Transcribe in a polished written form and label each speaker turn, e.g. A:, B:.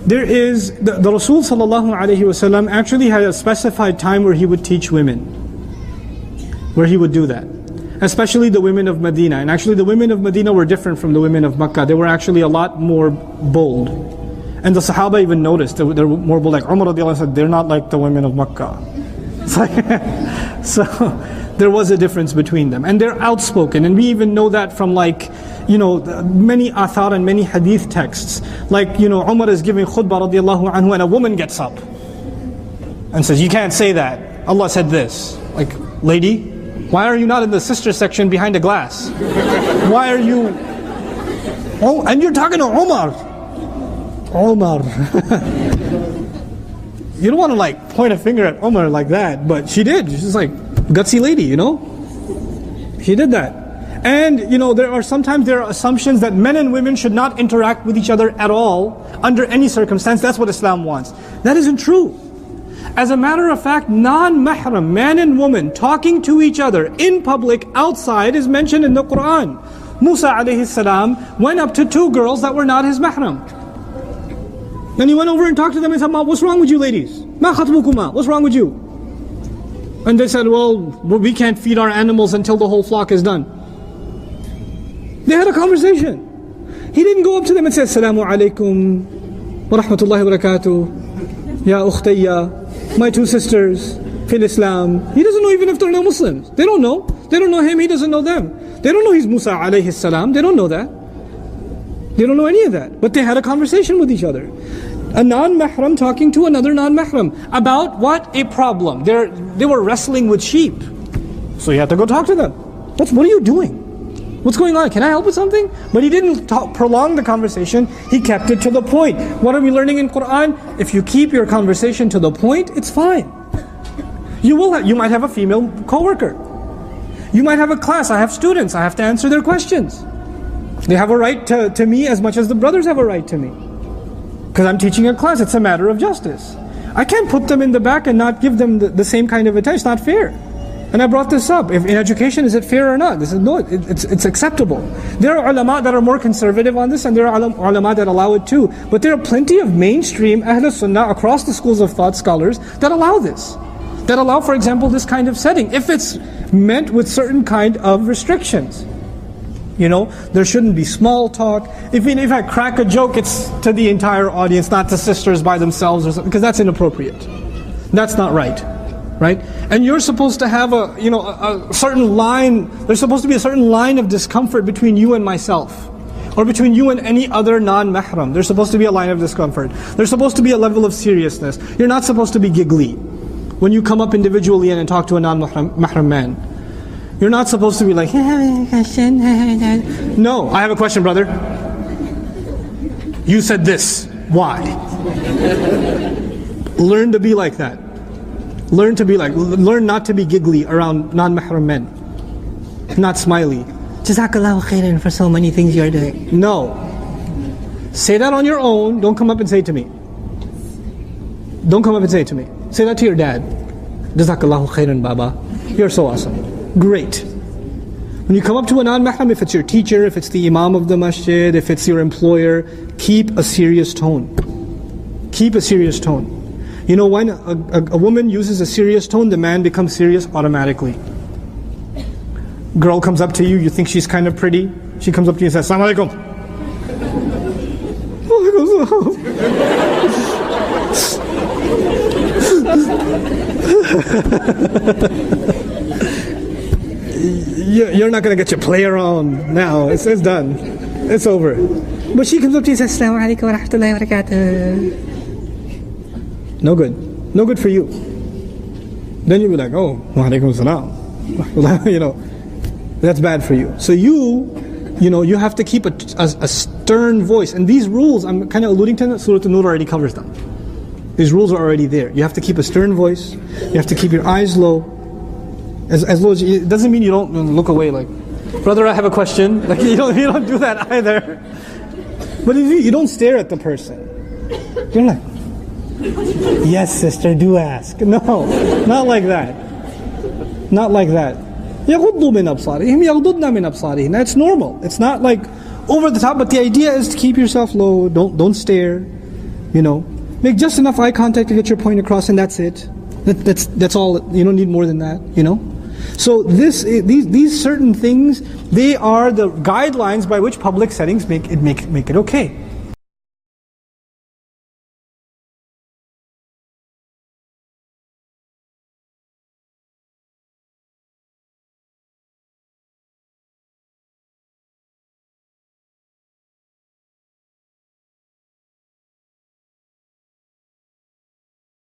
A: There is, the Rasul sallallahu alayhi wasallam actually had a specified time where he would teach women. Where he would do that. Especially the women of Medina. And actually the women of Medina were different from the women of Makkah. They were actually a lot more bold. And the Sahaba even noticed that they're more bold. Like Umar radiallahu anhu said, they're not like the women of Makkah. It's like, so there was a difference between them. And they're outspoken. And we even know that from like, many athar and many hadith texts. Like, Umar is giving khutbah radiallahu anhu and a woman gets up and says, you can't say that. Allah said this. Like, lady, why are you not in the sister section behind a glass? Why are you... Oh, and you're talking to Umar. You don't want to like point a finger at Umar like that, but she did. She's like, gutsy lady, She did that. And, there are assumptions that men and women should not interact with each other at all, under any circumstance. That's what Islam wants. That isn't true. As a matter of fact, non-mahram, man and woman, talking to each other in public, outside, is mentioned in the Quran. Musa alayhi salam went up to two girls that were not his mahram. Then he went over and talked to them and said, what's wrong with you ladies? Ma khatbukuma, what's wrong with you? And they said, well, we can't feed our animals until the whole flock is done. They had a conversation. He didn't go up to them and say, Assalamu alaikum wa rahmatullahi wa barakatuh, ya ukhtayya, my two sisters, fil Islam. He doesn't know even if they're not Muslims. They don't know. They don't know him, he doesn't know them. They don't know he's Musa alayhi salam. They don't know that. They don't know any of that. But they had a conversation with each other. A non-mahram talking to another non-mahram. About what? A problem. They were wrestling with sheep. So you had to go talk to them. What are you doing? What's going on? Can I help with something? But he didn't prolong the conversation. He kept it to the point. What are we learning in Quran? If you keep your conversation to the point, it's fine. You might have a female co-worker. You might have a class. I have students. I have to answer their questions. They have a right to me as much as the brothers have a right to me. Because I'm teaching a class. It's a matter of justice. I can't put them in the back and not give them the same kind of attention. It's not fair. And I brought this up. If in education, is it fair or not? This is no. It's acceptable. There are ulama that are more conservative on this, and there are ulama that allow it too. But there are plenty of mainstream Ahl Sunnah across the schools of thought scholars that allow this. That allow, for example, this kind of setting. If it's meant with certain kind of restrictions. There shouldn't be small talk. If I crack a joke, it's to the entire audience, not to sisters by themselves or something, because that's inappropriate. That's not right. Right? And you're supposed to have a certain line, there's supposed to be a certain line of discomfort between you and myself. Or between you and any other non-mahram. There's supposed to be a line of discomfort. There's supposed to be a level of seriousness. You're not supposed to be giggly when you come up individually and talk to a non-mahram man. You're not supposed to be like, no, I have a question, brother. You said this. Why? Learn to be like that. Learn not to be giggly around non-mahram men. Not smiley.
B: Jazakallahu khairan for so many things you're doing.
A: No. Say that on your own. Don't come up and say it to me. Don't come up and say it to me. Say that to your dad. Jazakallahu khairan, Baba. You're so awesome. Great. When you come up to a non-mahram, if it's your teacher, if it's the imam of the masjid, if it's your employer, keep a serious tone. Keep a serious tone. When a woman uses a serious tone, the man becomes serious automatically. Girl comes up to you, you think she's kind of pretty. She comes up to you and says, Assalamu alaikum. You're not going to get your play around now. It's done. It's over. But she comes up to you and says, Assalamu alaikum wa rahmatullahi wa barakatuh. No good. No good for you. Then you'll be like, oh, wa alaikum salam. That's bad for you. So you have to keep a stern voice. And these rules, I'm kind of alluding to, Surah An-Nur already covers them. These rules are already there. You have to keep a stern voice. You have to keep your eyes low. As low as it doesn't mean you don't look away like, brother, I have a question. Like you don't do that either. But if you don't stare at the person. You're like, yes, sister, do ask. No, not like that. Not like that. يَغُضُّ مِنْ أَبْصَارِهِمْ يَغْضُضْنَ مِنْ أَبْصَارِهِمْ. That's normal. It's not like over the top, but the idea is to keep yourself low. Don't stare. Make just enough eye contact to get your point across, and that's it. That's all. You don't need more than that. So these certain things, they are the guidelines by which public settings make it okay.